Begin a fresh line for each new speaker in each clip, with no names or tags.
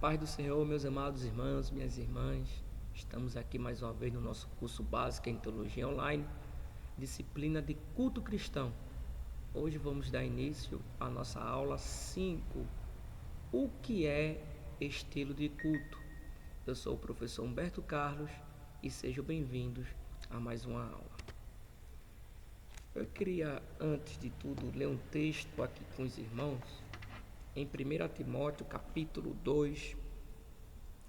paz do Senhor, meus amados irmãos, minhas irmãs, estamos aqui mais uma vez no nosso curso básico em Teologia Online, disciplina de culto cristão. Hoje vamos dar início à nossa aula 5, o que é estilo de culto. Eu sou o professor Humberto Carlos e sejam bem-vindos a mais uma aula. Eu queria, antes de tudo, ler um texto aqui com os irmãos, em 1 Timóteo, capítulo 2,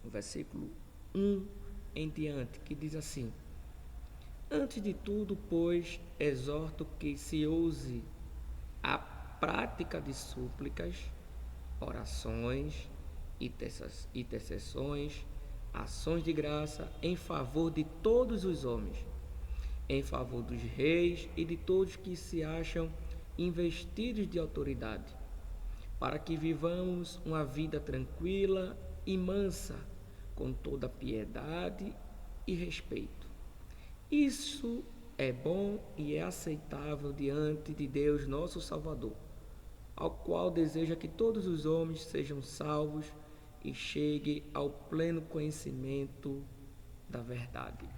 versículo 1 em diante, que diz assim: Antes de tudo, pois, exorto que se use a prática de súplicas, orações, intercessões, ações de graça em favor de todos os homens, em favor dos reis e de todos que se acham investidos de autoridade, para que vivamos uma vida tranquila e mansa, com toda piedade e respeito. Isso é bom e é aceitável diante de Deus, nosso Salvador, ao qual deseja que todos os homens sejam salvos e cheguem ao pleno conhecimento da verdade.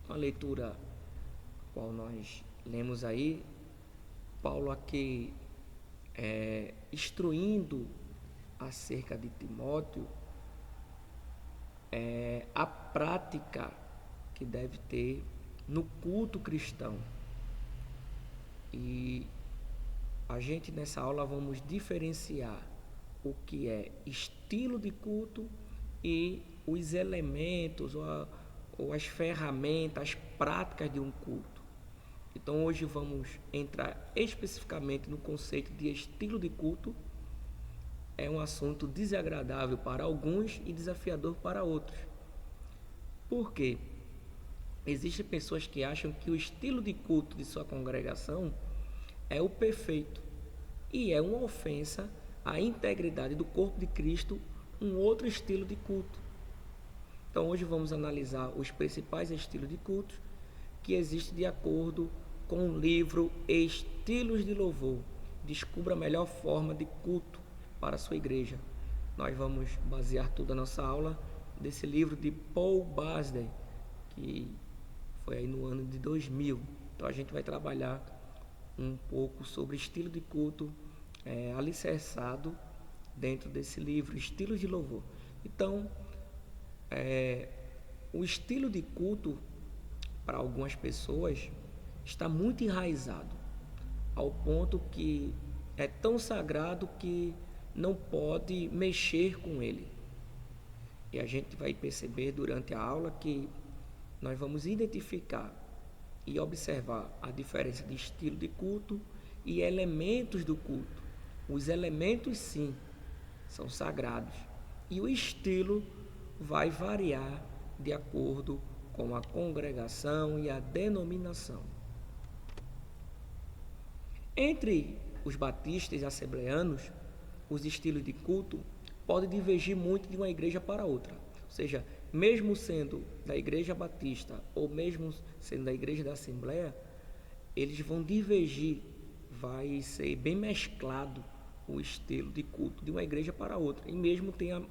Uma leitura qual nós lemos aí, Paulo aqui instruindo acerca de Timóteo a prática que deve ter no culto cristão. E a gente nessa aula vamos diferenciar o que é estilo de culto e os elementos ou as ferramentas, as práticas de um culto. Então hoje vamos entrar especificamente no conceito de estilo de culto. É um assunto desagradável para alguns e desafiador para outros. Por quê? Existem pessoas que acham que o estilo de culto de sua congregação é o perfeito e é uma ofensa à integridade do corpo de Cristo, um outro estilo de culto. Então hoje vamos analisar os principais estilos de culto que existem de acordo com o livro Estilos de Louvor. Descubra a melhor forma de culto para a sua igreja. Nós vamos basear toda a nossa aula desse livro de Paul Basden, que foi aí no ano de 2000. Então a gente vai trabalhar um pouco sobre estilo de culto alicerçado dentro desse livro, Estilos de Louvor. Então, o estilo de culto para algumas pessoas está muito enraizado, ao ponto que é tão sagrado que não pode mexer com ele. E a gente vai perceber durante a aula que nós vamos identificar e observar a diferença de estilo de culto e elementos do culto. Os elementos, sim, são sagrados, e o estilo vai variar de acordo com a congregação e a denominação. Entre os batistas e assembleanos, os estilos de culto podem divergir muito de uma igreja para outra. Ou seja, mesmo sendo da igreja batista ou mesmo sendo da igreja da Assembleia, eles vão divergir, vai ser bem mesclado o estilo de culto de uma igreja para outra, e mesmo tem a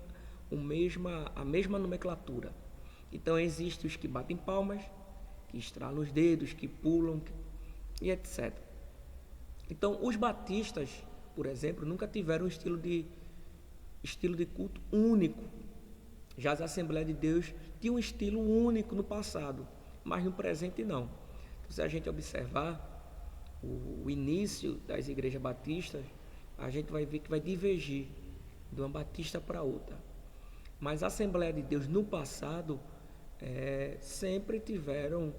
mesma nomenclatura. Então existem os que batem palmas, que estralam os dedos, que pulam e etc. Então os batistas, por exemplo, nunca tiveram um estilo de culto único. Já as Assembleias de Deus tinham um estilo único no passado, mas no presente não. Então, se a gente observar o início das igrejas batistas, a gente vai ver que vai divergir de uma batista para outra. Mas a Assembleia de Deus no passado sempre tiveram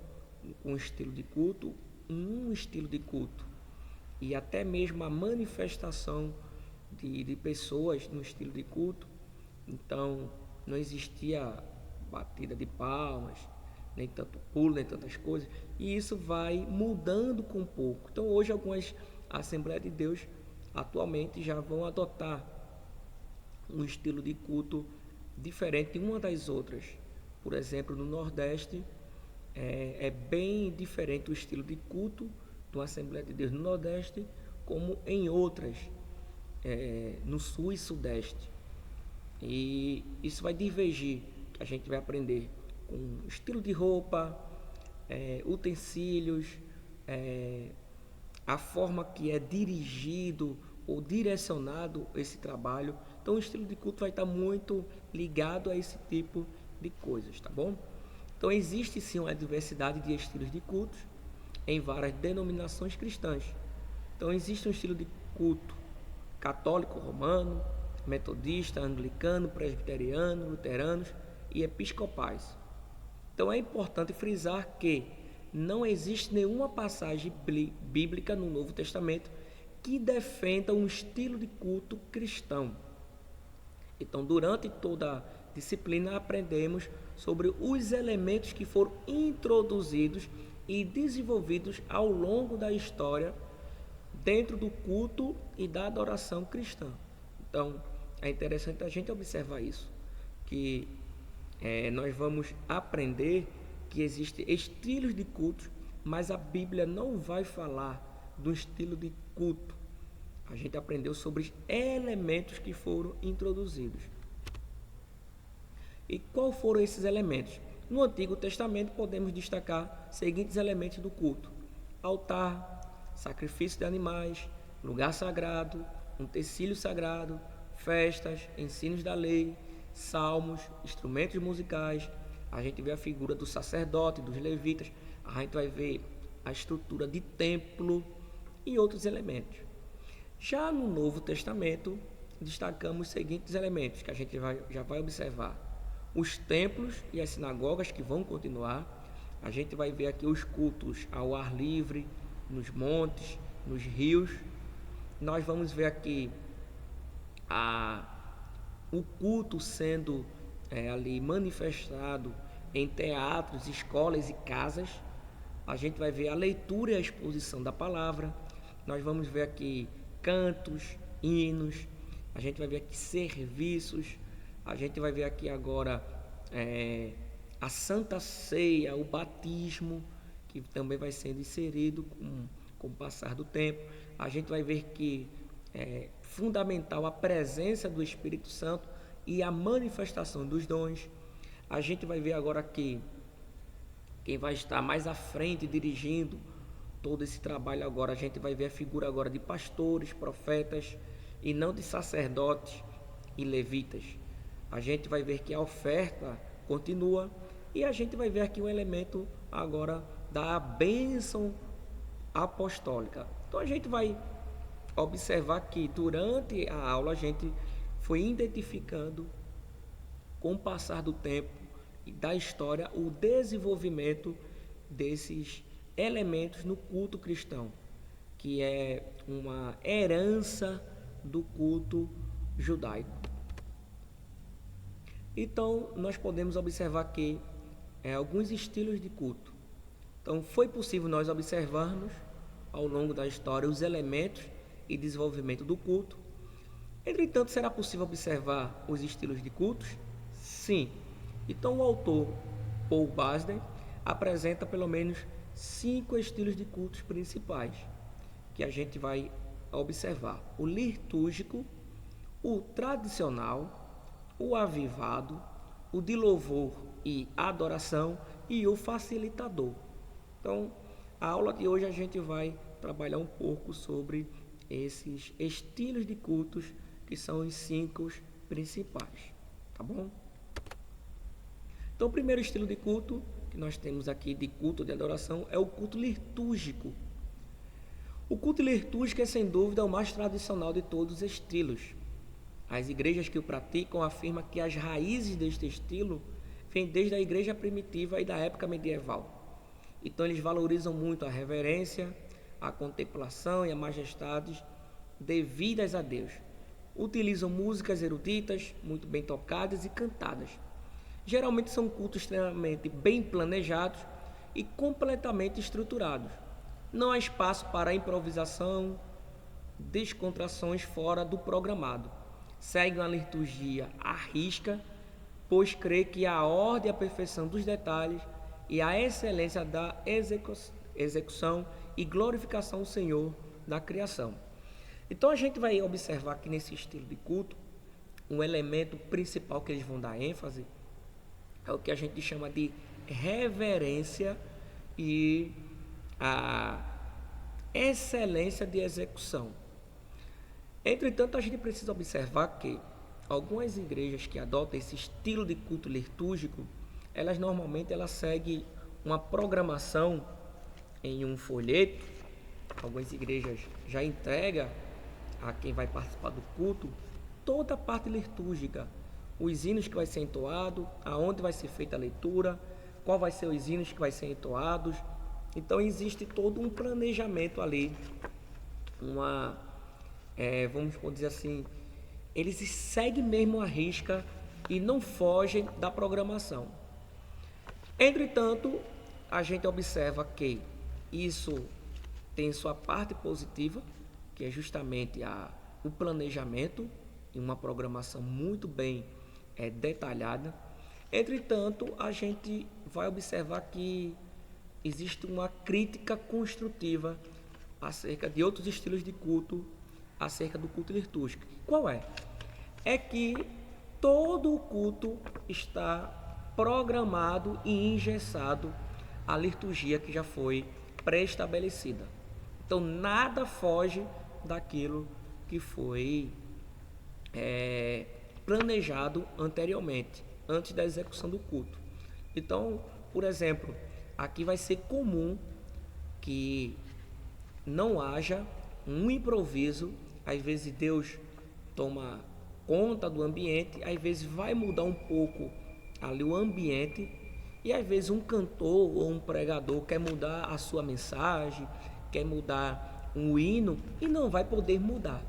um estilo de culto, e até mesmo a manifestação de pessoas no estilo de culto. Então não existia batida de palmas, nem tanto pulo, nem tantas coisas, e isso vai mudando com um pouco. Então hoje algumas Assembleias de Deus atualmente já vão adotar um estilo de culto diferente uma das outras. Por exemplo, no Nordeste é bem diferente o estilo de culto de uma Assembleia de Deus no Nordeste como em outras, no Sul e Sudeste. E isso vai divergir, que a gente vai aprender com estilo de roupa, utensílios, a forma que é dirigido ou direcionado esse trabalho. Então o estilo de culto vai estar muito ligado a esse tipo de coisas, tá bom? Então existe sim uma diversidade de estilos de cultos em várias denominações cristãs. Então existe um estilo de culto católico romano, metodista, anglicano, presbiteriano, luteranos e episcopais. Então é importante frisar que não existe nenhuma passagem bíblica no Novo Testamento que defenda um estilo de culto cristão. Então, durante toda a disciplina, aprendemos sobre os elementos que foram introduzidos e desenvolvidos ao longo da história dentro do culto e da adoração cristã. Então, é interessante a gente observar isso, que nós vamos aprender que existem estilos de culto, mas a Bíblia não vai falar do estilo de culto. A gente aprendeu sobre elementos que foram introduzidos. E quais foram esses elementos? No Antigo Testamento podemos destacar os seguintes elementos do culto: altar, sacrifício de animais, lugar sagrado, utensílio sagrado, festas, ensinos da lei, salmos, instrumentos musicais. A gente vê a figura do sacerdote, dos levitas, a gente vai ver a estrutura de templo e outros elementos. Já no Novo Testamento, destacamos os seguintes elementos que a gente já vai observar: os templos e as sinagogas, que vão continuar. A gente vai ver aqui os cultos ao ar livre, nos montes, nos rios. Nós vamos ver aqui o culto sendo ali manifestado em teatros, escolas e casas. A gente vai ver a leitura e a exposição da palavra. Nós vamos ver aqui cantos, hinos. A gente vai ver aqui serviços. A gente vai ver aqui agora a Santa Ceia, o batismo, que também vai sendo inserido com o passar do tempo. A gente vai ver que é fundamental a presença do Espírito Santo e a manifestação dos dons. A gente vai ver agora que quem vai estar mais à frente dirigindo todo esse trabalho agora, a gente vai ver a figura agora de pastores, profetas e não de sacerdotes e levitas. A gente vai ver que a oferta continua e a gente vai ver aqui o elemento agora da bênção apostólica. Então a gente vai observar que durante a aula a gente foi identificando com o passar do tempo e da história o desenvolvimento desses elementos no culto cristão, que é uma herança do culto judaico. Então nós podemos observar que alguns estilos de culto. Então foi possível nós observarmos ao longo da história os elementos e desenvolvimento do culto. Entretanto, será possível observar os estilos de cultos? Sim. Então o autor Paul Basden apresenta pelo menos 5 estilos de cultos principais que a gente vai observar: o litúrgico, o tradicional, o avivado, o de louvor e adoração e o facilitador. Então, a aula de hoje a gente vai trabalhar um pouco sobre esses estilos de cultos que são os 5 principais, tá bom? Então, o primeiro estilo de culto que nós temos aqui de culto de adoração é o culto litúrgico. O culto litúrgico é sem dúvida o mais tradicional de todos os estilos. As igrejas que o praticam afirmam que as raízes deste estilo vêm desde a igreja primitiva e da época medieval. Então eles valorizam muito a reverência, a contemplação e a majestade devidas a Deus. Utilizam músicas eruditas, muito bem tocadas e cantadas. Geralmente são cultos extremamente bem planejados e completamente estruturados. Não há espaço para improvisação, descontrações fora do programado. Seguem a liturgia à risca, pois crê que a ordem e a perfeição dos detalhes e a excelência da execução e glorificação do Senhor da criação. Então a gente vai observar que nesse estilo de culto, um elemento principal que eles vão dar ênfase é o que a gente chama de reverência e a excelência de execução. Entretanto, a gente precisa observar que algumas igrejas que adotam esse estilo de culto litúrgico, elas normalmente seguem uma programação em um folheto. Algumas igrejas já entregam a quem vai participar do culto toda a parte litúrgica, os hinos que vai ser entoado, aonde vai ser feita a leitura, qual vai ser os hinos que vai ser entoados. Então existe todo um planejamento ali, vamos dizer assim, eles seguem mesmo a risca e não fogem da programação. Entretanto, a gente observa que isso tem sua parte positiva, que é justamente o planejamento e uma programação muito bem detalhada. Entretanto, a gente vai observar que existe uma crítica construtiva acerca de outros estilos de culto, acerca do culto litúrgico. Qual é? É que todo o culto está programado e engessado à liturgia que já foi pré-estabelecida. Então, nada foge daquilo que foi planejado anteriormente, antes da execução do culto. Então, por exemplo, aqui vai ser comum que não haja um improviso. Às vezes Deus toma conta do ambiente, às vezes vai mudar um pouco ali o ambiente, e às vezes um cantor ou um pregador quer mudar a sua mensagem, quer mudar um hino e não vai poder mudar.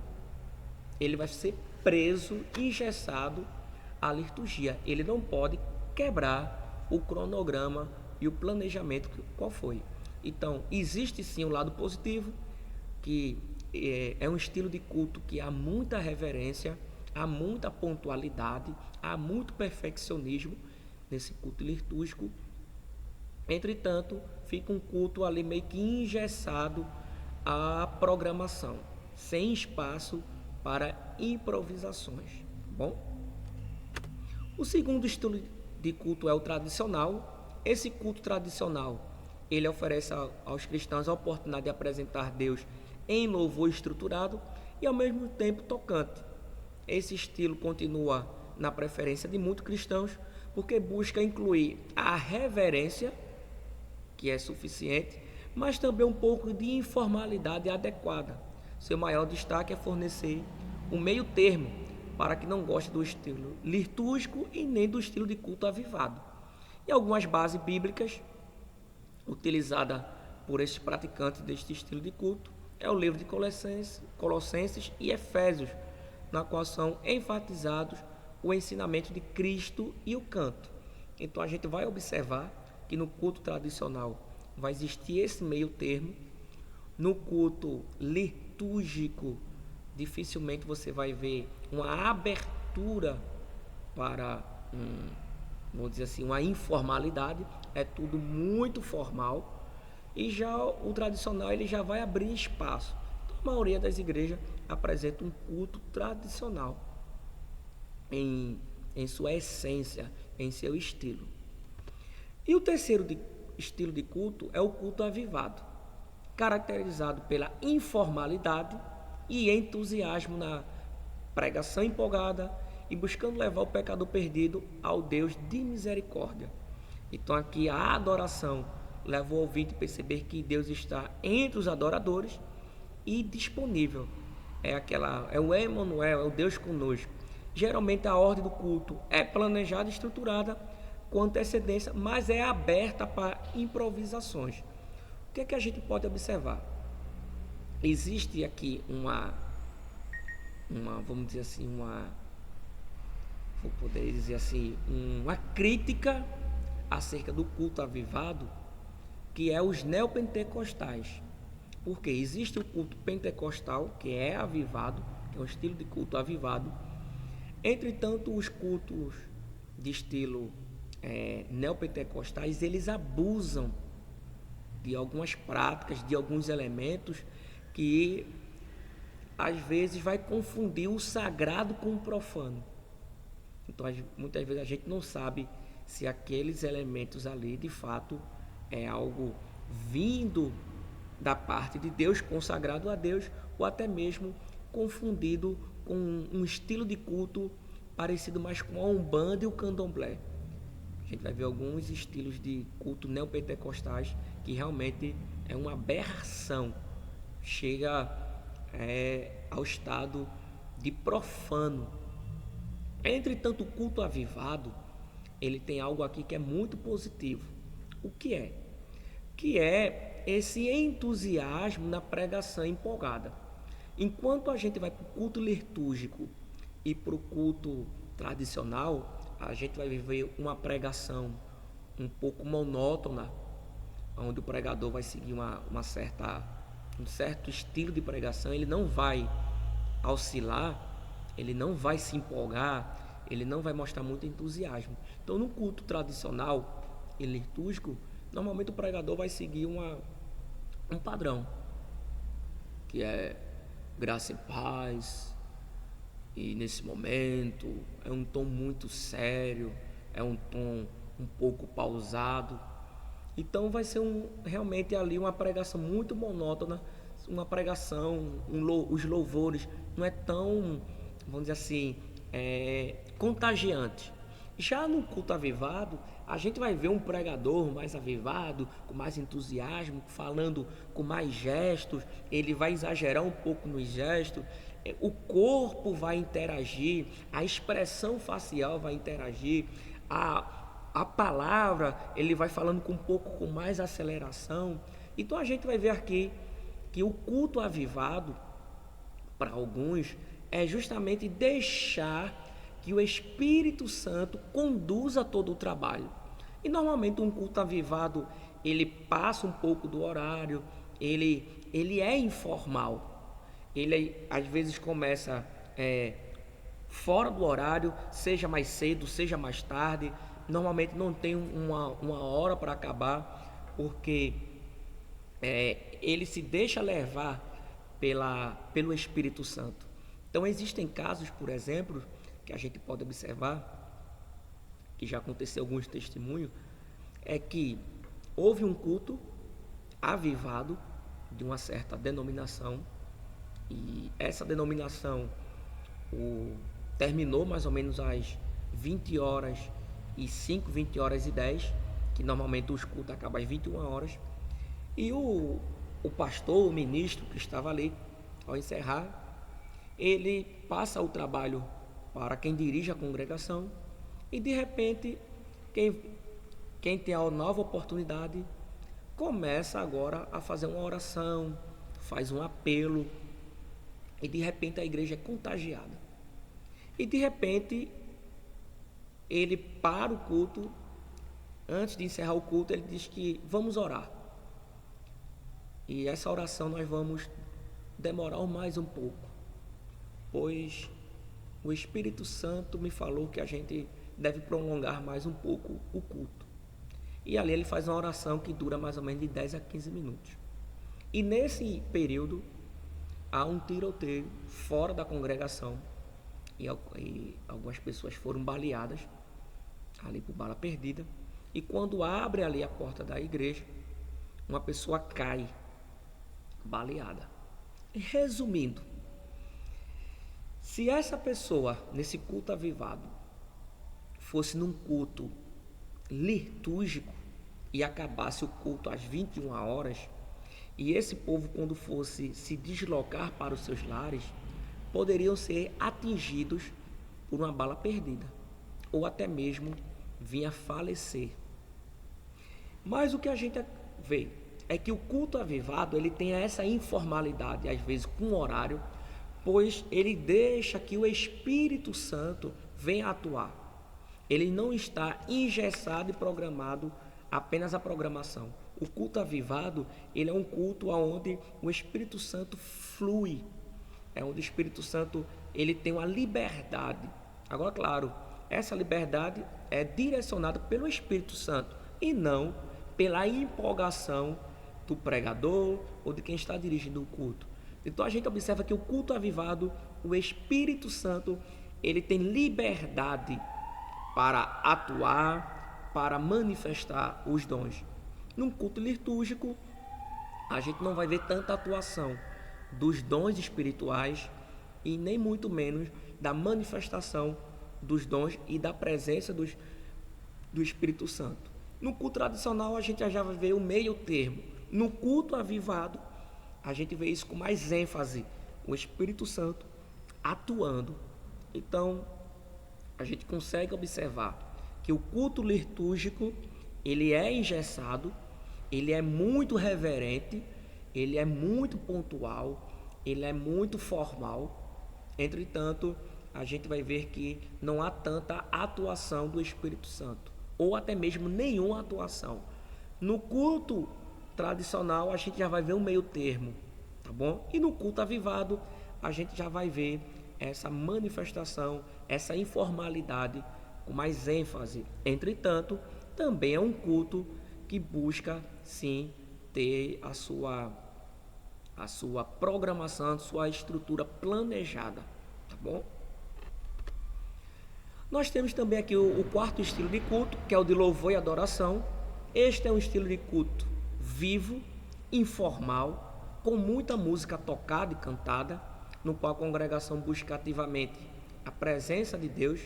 Ele vai ser preso, engessado à liturgia. Ele não pode quebrar o cronograma e o planejamento qual foi. Então, existe sim um lado positivo, que é um estilo de culto que há muita reverência, há muita pontualidade, há muito perfeccionismo nesse culto litúrgico. Entretanto, fica um culto ali meio que engessado à programação, sem espaço para improvisações. Bom, o segundo estilo de culto é o tradicional. Esse culto tradicional, ele oferece aos cristãos a oportunidade de apresentar Deus em louvor estruturado e ao mesmo tempo tocante. Esse estilo continua na preferência de muitos cristãos porque busca incluir a reverência, que é suficiente, mas também um pouco de informalidade adequada. Seu maior destaque é fornecer um meio termo para que não goste do estilo litúrgico e nem do estilo de culto avivado. E algumas bases bíblicas utilizadas por esses praticantes deste estilo de culto é o livro de Colossenses e Efésios, na qual são enfatizados o ensinamento de Cristo e o canto. Então a gente vai observar que no culto tradicional vai existir esse meio termo. No culto litúrgico, dificilmente você vai ver uma abertura para vamos dizer assim, uma informalidade. É tudo muito formal. E já o tradicional, ele já vai abrir espaço. Então, a maioria das igrejas apresenta um culto tradicional em sua essência, em seu estilo. E o terceiro estilo de culto é o culto avivado, caracterizado pela informalidade e entusiasmo na pregação empolgada e buscando levar o pecador perdido ao Deus de misericórdia. Então aqui a adoração leva o ouvinte a perceber que Deus está entre os adoradores e disponível. É o Emmanuel, é o Deus conosco. Geralmente a ordem do culto é planejada e estruturada com antecedência, mas é aberta para improvisações. O que é que a gente pode observar? Existe aqui vamos dizer assim, vou poder dizer assim, uma crítica acerca do culto avivado, que é os neopentecostais. Porque existe o culto pentecostal, que é avivado, que é um estilo de culto avivado. Entretanto, os cultos de estilo neopentecostais, eles abusam de algumas práticas, de alguns elementos que às vezes vai confundir o sagrado com o profano. Então, muitas vezes a gente não sabe se aqueles elementos ali, de fato, é algo vindo da parte de Deus, consagrado a Deus, ou até mesmo confundido com um estilo de culto parecido mais com a Umbanda e o Candomblé. A gente vai ver alguns estilos de culto neopentecostais que realmente é uma aberração, chega ao estado de profano. Entretanto, o culto avivado, ele tem algo aqui que é muito positivo. O que é? Que é esse entusiasmo na pregação empolgada. Enquanto a gente vai para o culto litúrgico e para o culto tradicional, a gente vai viver uma pregação um pouco monótona, onde o pregador vai seguir um certo estilo de pregação, ele não vai oscilar, ele não vai se empolgar, ele não vai mostrar muito entusiasmo. Então, no culto tradicional e litúrgico, normalmente o pregador vai seguir um padrão, que é graça e paz, e nesse momento é um tom muito sério, é um tom um pouco pausado. Então vai ser realmente ali uma pregação muito monótona, uma pregação, os louvores não é tão, vamos dizer assim, contagiante. Já no culto avivado, a gente vai ver um pregador mais avivado, com mais entusiasmo, falando com mais gestos, ele vai exagerar um pouco nos gestos, o corpo vai interagir, a expressão facial vai interagir, a palavra ele vai falando com um pouco com mais aceleração. Então a gente vai ver aqui que o culto avivado, para alguns, é justamente deixar que o Espírito Santo conduza todo o trabalho. E normalmente um culto avivado, ele passa um pouco do horário, ele é informal. Ele às vezes começa fora do horário, seja mais cedo, seja mais tarde. Normalmente não tem uma hora para acabar, porque ele se deixa levar pelo Espírito Santo. Então existem casos, por exemplo, que a gente pode observar, que já aconteceu alguns testemunhos, é que houve um culto avivado de uma certa denominação, e essa denominação terminou mais ou menos às 20 horas e 5, 20 horas e 10, que normalmente os cultos acabam às 21 horas, e o pastor, o ministro que estava ali, ao encerrar, ele passa o trabalho para quem dirige a congregação, e de repente quem tem a nova oportunidade começa agora a fazer uma oração, faz um apelo, e de repente a igreja é contagiada. E de repente ele para o culto, antes de encerrar o culto, ele diz que vamos orar. E essa oração nós vamos demorar mais um pouco, pois o Espírito Santo me falou que a gente deve prolongar mais um pouco o culto. E ali ele faz uma oração que dura mais ou menos de 10 a 15 minutos. E nesse período há um tiroteio fora da congregação, e algumas pessoas foram baleadas ali por bala perdida. E quando abre ali a porta da igreja, uma pessoa cai baleada. Resumindo, se essa pessoa nesse culto avivado fosse num culto litúrgico e acabasse o culto às 21 horas, e esse povo, quando fosse se deslocar para os seus lares, poderiam ser atingidos por uma bala perdida, ou até mesmo vir a falecer. Mas o que a gente vê é que o culto avivado, ele tem essa informalidade, às vezes com horário, pois ele deixa que o Espírito Santo venha atuar. Ele não está engessado e programado apenas a programação. O culto avivado, ele é um culto onde o Espírito Santo flui, é onde o Espírito Santo ele tem uma liberdade. Agora, claro, essa liberdade é direcionada pelo Espírito Santo e não pela empolgação do pregador ou de quem está dirigindo o culto. Então a gente observa que o culto avivado, o Espírito Santo, ele tem liberdade para atuar, para manifestar os dons. Num culto litúrgico, a gente não vai ver tanta atuação dos dons espirituais e nem muito menos da manifestação dos dons e da presença do Espírito Santo. No culto tradicional, a gente já vai ver o meio termo. No culto avivado, a gente vê isso com mais ênfase, o Espírito Santo atuando. Então, a gente consegue observar que o culto litúrgico, ele é engessado, ele é muito reverente, ele é muito pontual, ele é muito formal. Entretanto, a gente vai ver que não há tanta atuação do Espírito Santo, ou até mesmo nenhuma atuação. No culto tradicional, a gente já vai ver um meio termo, tá bom? E no culto avivado, a gente já vai ver essa manifestação, essa informalidade com mais ênfase. Entretanto, também é um culto que busca, sim, ter a sua programação, sua estrutura planejada, tá bom? Nós temos também aqui o quarto estilo de culto, que é o de louvor e adoração. Este é um estilo de culto vivo, informal, com muita música tocada e cantada, no qual a congregação busca ativamente a presença de Deus.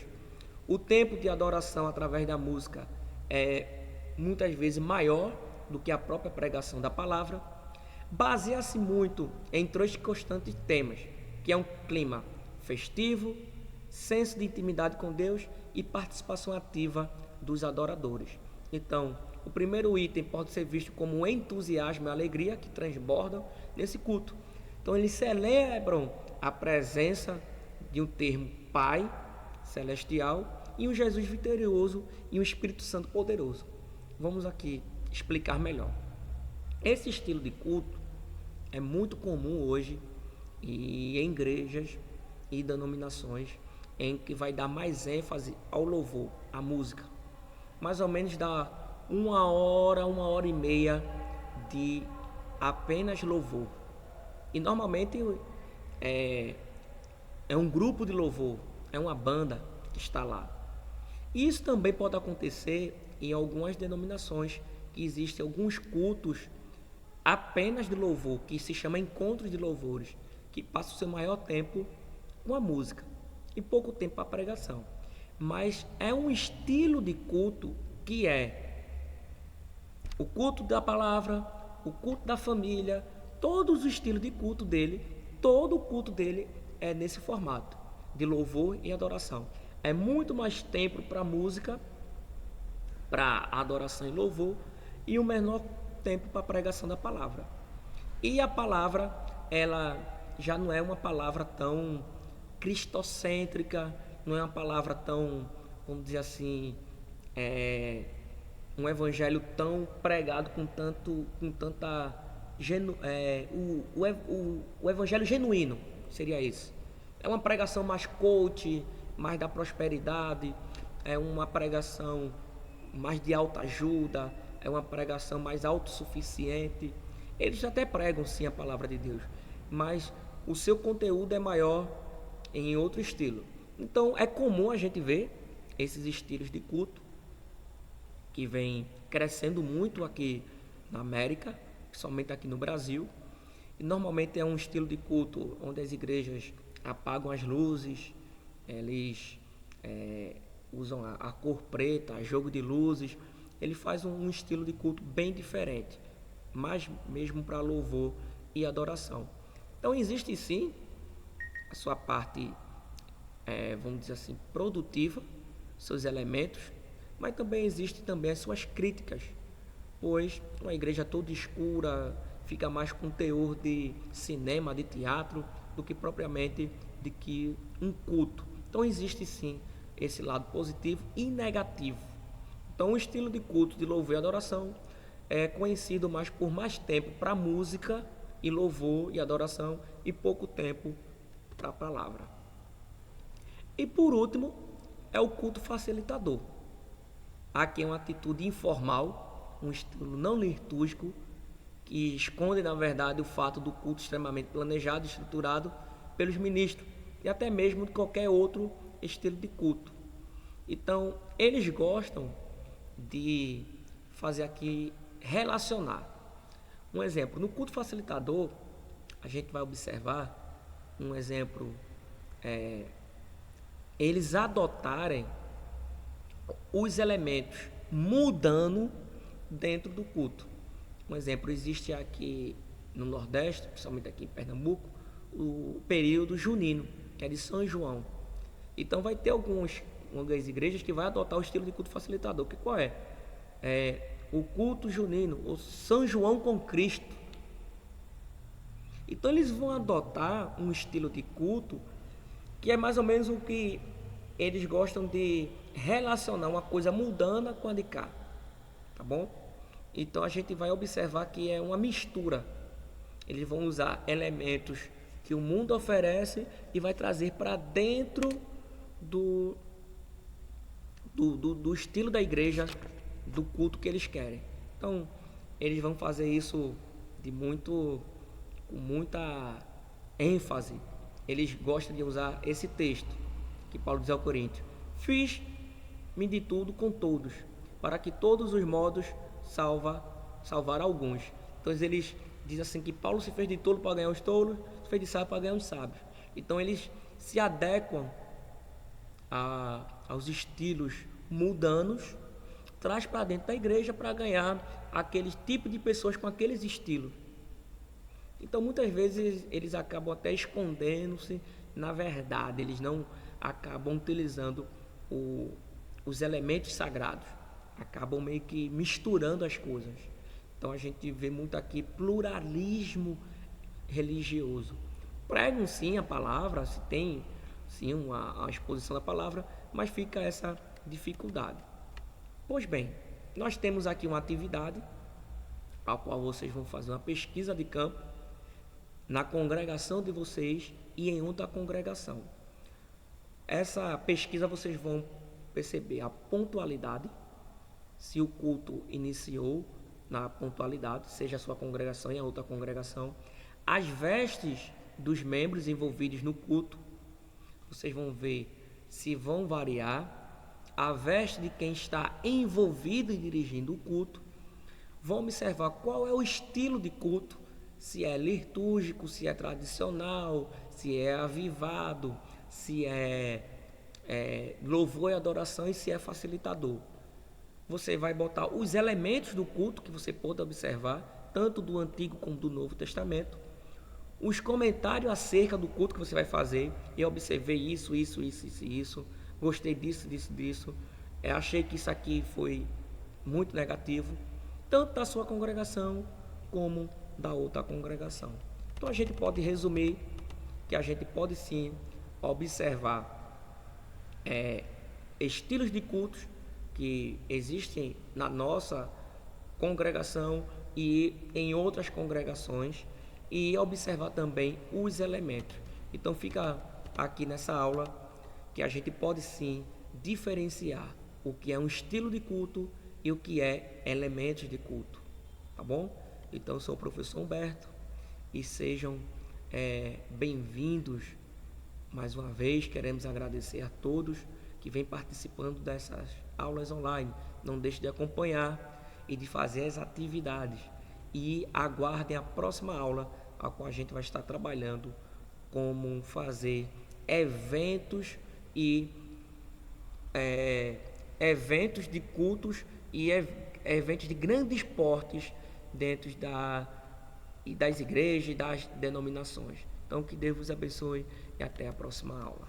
O tempo de adoração através da música é muitas vezes maior do que a própria pregação da palavra. Baseia-se muito em três constantes temas, que é um clima festivo, senso de intimidade com Deus e participação ativa dos adoradores. Então, o primeiro item pode ser visto como o entusiasmo e alegria que transbordam nesse culto. Então, eles celebram a presença de um termo Pai celestial e um Jesus vitorioso e um Espírito Santo poderoso. Vamos aqui explicar melhor. Esse estilo de culto é muito comum hoje em igrejas e denominações em que vai dar mais ênfase ao louvor, à música. Mais ou menos dá uma hora e meia de apenas louvor. E normalmente é um grupo de louvor, é uma banda que está lá. E isso também pode acontecer em algumas denominações, que existem alguns cultos apenas de louvor, que se chama encontros de louvores, que passam o seu maior tempo com a música e pouco tempo para a pregação. Mas é um estilo de culto que é o culto da palavra, o culto da família, todos os estilos de culto dele, todo o culto dele é nesse formato de louvor e adoração. É muito mais tempo para música, para adoração e louvor, e o menor tempo para a pregação da palavra. E a palavra, ela já não é uma palavra tão cristocêntrica, não é uma palavra tão, vamos dizer assim, um evangelho tão pregado com tanta o evangelho genuíno seria esse. É uma pregação mais coach, mais da prosperidade, é uma pregação mais de alta ajuda, é uma pregação mais autossuficiente. Eles até pregam sim a palavra de Deus, mas o seu conteúdo é maior em outro estilo. Então é comum a gente ver esses estilos de culto que vem crescendo muito aqui na América, principalmente aqui no Brasil. E normalmente é um estilo de culto onde as igrejas apagam as luzes, eles usam a cor preta, jogo de luzes. Ele faz um estilo de culto bem diferente, mas mesmo para louvor e adoração. Então existe sim a sua parte, vamos dizer assim, produtiva, seus elementos, mas também existe também as suas críticas, pois uma igreja toda escura fica mais com teor de cinema, de teatro, do que propriamente de que um culto. Então existe sim esse lado positivo e negativo. Então o estilo de culto de louvor e adoração é conhecido mais por mais tempo para música e louvor e adoração e pouco tempo para a palavra. E por último é o culto facilitador. Aqui é uma atitude informal, um estilo não litúrgico, que esconde na verdade o fato do culto extremamente planejado e estruturado pelos ministros e até mesmo de qualquer outro estilo de culto. Então, eles gostam de fazer aqui relacionar. Um exemplo, no culto facilitador, a gente vai observar um exemplo, eles adotarem os elementos mudando dentro do culto. Um exemplo, existe aqui no Nordeste, principalmente aqui em Pernambuco, o período junino, que é de São João. Então vai ter algumas igrejas que vai adotar o estilo de culto facilitador. Que qual é? É o culto junino, o São João com Cristo. Então eles vão adotar um estilo de culto que é mais ou menos o que eles gostam de relacionar uma coisa mundana com a de cá, tá bom? Então a gente vai observar que é uma mistura. Eles vão usar elementos que o mundo oferece e vai trazer para dentro do estilo da igreja, do culto que eles querem. Então eles vão fazer isso com muita ênfase. Eles gostam de usar esse texto que Paulo diz ao Coríntios: fiz-me de tudo com todos, para que todos os modos salvar alguns. Então eles dizem assim que Paulo se fez de tolo para ganhar os tolos, se fez de sábio para ganhar os sábios. Então eles se adequam aos estilos mundanos, traz para dentro da igreja para ganhar aquele tipo de pessoas com aqueles estilos. Então muitas vezes eles acabam até escondendo-se na verdade, eles não acabam utilizando os elementos sagrados, acabam meio que misturando as coisas. Então a gente vê muito aqui pluralismo religioso. Pregam sim a palavra, se tem sim a exposição da palavra, mas fica essa dificuldade. Pois bem, nós temos aqui uma atividade a qual vocês vão fazer uma pesquisa de campo na congregação de vocês e em outra congregação. Essa pesquisa vocês vão perceber a pontualidade, se o culto iniciou na pontualidade, seja a sua congregação e a outra congregação, as vestes dos membros envolvidos no culto, vocês vão ver se vão variar, a veste de quem está envolvido e dirigindo o culto, vão observar qual é o estilo de culto, se é litúrgico, se é tradicional, se é avivado, se é louvor e adoração e se é facilitador. Você vai botar os elementos do culto que você pode observar, tanto do Antigo como do Novo Testamento, os comentários acerca do culto que você vai fazer. Eu observei isso, gostei disso, achei que isso aqui foi muito negativo, tanto da sua congregação como da outra congregação. Então a gente pode resumir que a gente pode sim observar estilos de cultos que existem na nossa congregação e em outras congregações, e observar também os elementos. Então fica aqui nessa aula que a gente pode sim diferenciar o que é um estilo de culto e o que é elementos de culto, tá bom? Então eu sou o professor Humberto e sejam bem-vindos mais uma vez. Queremos agradecer a todos que vêm participando dessas aulas online. Não deixe de acompanhar e de fazer as atividades, e aguardem a próxima aula, a qual a gente vai estar trabalhando como fazer eventos e eventos de cultos e eventos de grandes portes dentro das igrejas e das denominações. Então que Deus vos abençoe e até a próxima aula.